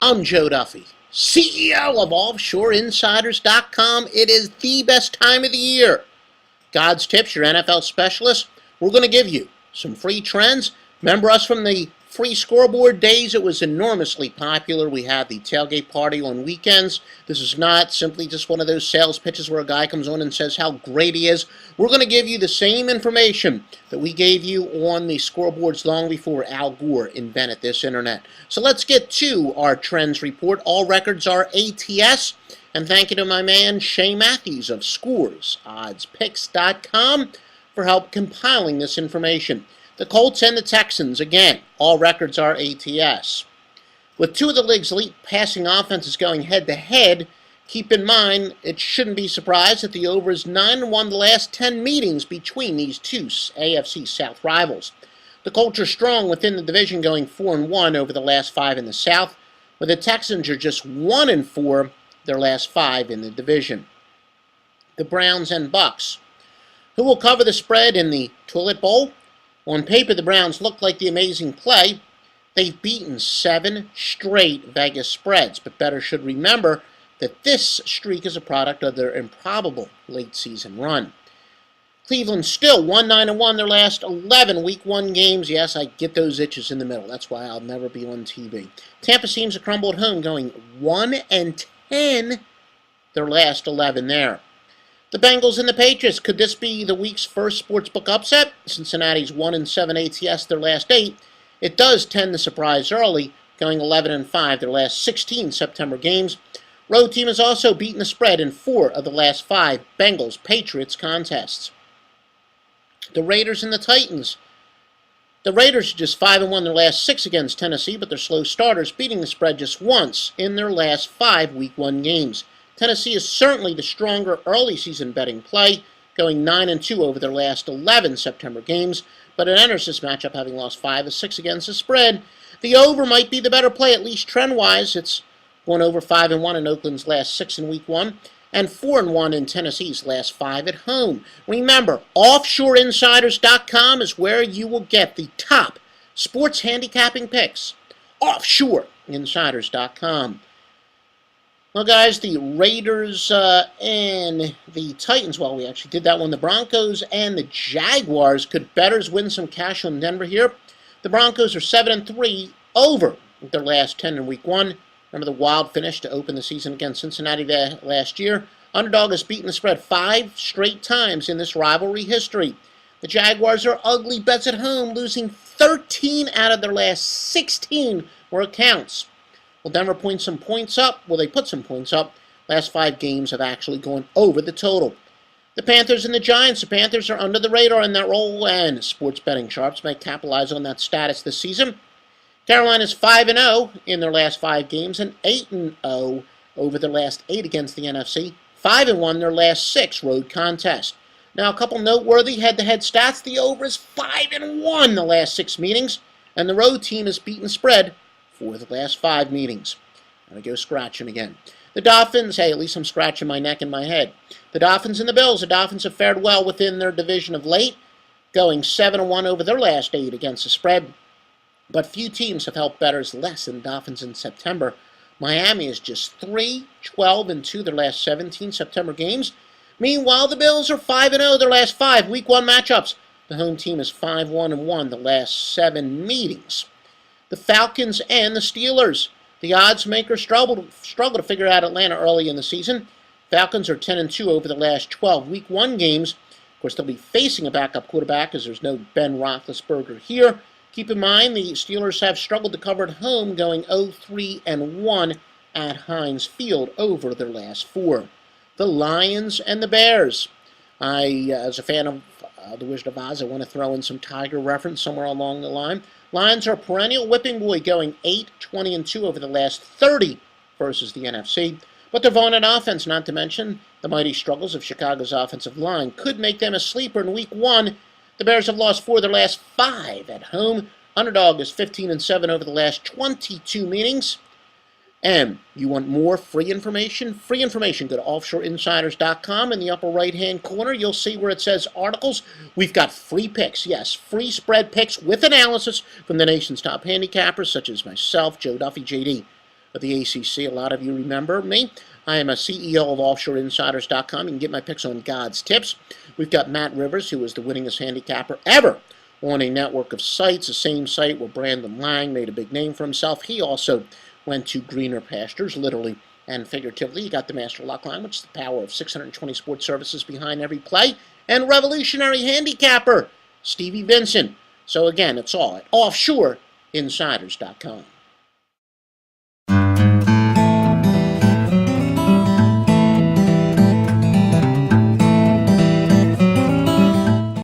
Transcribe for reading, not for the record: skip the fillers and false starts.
I'm Joe Duffy, CEO of OffshoreInsiders.com. It is the best time of the year. God's Tips, your NFL specialist. We're going to give you some free trends. Remember us from the free scoreboard days? It was enormously popular. We had the tailgate party on weekends. This is not simply just one of those sales pitches where a guy comes on and says how great he is. We're going to give you the same information that we gave you on the scoreboards long before Al Gore invented this internet. So let's get to our trends report. All records are ATS. And thank you to my man Shay Matthews of ScoresOddsPicks.com for help compiling this information. The Colts and the Texans, again, all records are ATS. With two of the league's elite passing offenses going head-to-head, keep in mind it shouldn't be surprised that the over is 9-1 the last 10 meetings between these two AFC South rivals. The Colts are strong within the division, going 4-1 over the last 5 in the South, where the Texans are just 1-4 their last 5 in the division. The Browns and Bucks. Who will cover the spread in the Toilet Bowl? On paper, the Browns look like the amazing play. They've beaten 7 straight Vegas spreads, but bettors should remember that this streak is a product of their improbable late-season run. Cleveland still 1-9-1 their last 11 Week 1 games. Yes, I get those itches in the middle. That's why I'll never be on TV. Tampa seems to crumble at home, going 1-10 their last 11 there. The Bengals and the Patriots. Could this be the week's first sportsbook upset? Cincinnati's 1-7 ATS their last 8. It does tend to surprise early, going 11-5 their last 16 September games. Road team has also beaten the spread in 4 of the last 5 Bengals-Patriots contests. The Raiders and the Titans. The Raiders are just 5-1 their last 6 against Tennessee, but they're slow starters, beating the spread just once in their last 5 Week 1 games. Tennessee is certainly the stronger early season betting play, going 9-2 over their last 11 September games, but it enters this matchup having lost 5 of 6 against the spread. The over might be the better play, at least trend-wise. It's gone over 5-1 in Oakland's last 6 in Week 1, and 4-1 in Tennessee's last 5 at home. Remember, OffshoreInsiders.com is where you will get the top sports handicapping picks. OffshoreInsiders.com. Well, guys, the Raiders and the Titans, well, we actually did that one. The Broncos and the Jaguars. Could bettors win some cash on Denver here? The Broncos are 7-3 over their last 10 in Week 1. Remember the wild finish to open the season against Cincinnati last year? Underdog has beaten the spread 5 straight times in this rivalry history. The Jaguars are ugly bets at home, losing 13 out of their last 16 where it counts. Will Denver point some points up? Will they put some points up? Last 5 games have actually gone over the total. The Panthers and the Giants. The Panthers are under the radar in that role, and sports betting sharps may capitalize on that status this season. Carolina's 5-0 in their last 5 games and 8-0 over their last 8 against the NFC. 5-1 their last 6 road contests. Now, a couple noteworthy head-to-head stats. The over is 5-1 the last 6 meetings, and the road team has beaten spread for the last 5 meetings. I'm going to go scratching again. The Dolphins, hey, at least I'm scratching my neck and my head. The Dolphins and the Bills. The Dolphins have fared well within their division of late, going 7-1 over their last 8 against the spread. But few teams have helped bettors less than Dolphins in September. Miami is just 3-12-2 their last 17 September games. Meanwhile, the Bills are 5-0 their last 5 Week 1 matchups. The home team is 5-1-1 the last 7 meetings. The Falcons and the Steelers. The odds makers struggle to figure out Atlanta early in the season. Falcons are 10-2 over the last 12 Week 1 games. Of course, they'll be facing a backup quarterback as there's no Ben Roethlisberger here. Keep in mind, the Steelers have struggled to cover at home, going 0-3-1 at Heinz Field over their last 4. The Lions and the Bears. As a fan of The Wizard of Oz, I want to throw in some Tiger reference somewhere along the line. Lions are a perennial whipping boy, going 8-20-2 over the last 30 versus the NFC. But their vaunted offense, not to mention the mighty struggles of Chicago's offensive line, could make them a sleeper in Week 1. The Bears have lost 4 of their last 5 at home. Underdog is 15-7 over the last 22 meetings. And you want more free information? Free information, go to OffshoreInsiders.com. In the upper right-hand corner, you'll see where it says Articles. We've got free picks, yes, free spread picks with analysis from the nation's top handicappers, such as myself, Joe Duffy, JD. of the ACC. A lot of you remember me. I am a CEO of OffshoreInsiders.com. You can get my picks on God's Tips. We've got Matt Rivers, who was the winningest handicapper ever on a network of sites, the same site where Brandon Lang made a big name for himself. He also went to greener pastures, literally and figuratively. You got the Master Lock line, which is the power of 620 sports services behind every play, and revolutionary handicapper, Stevie Vincent. So again, it's all at OffshoreInsiders.com.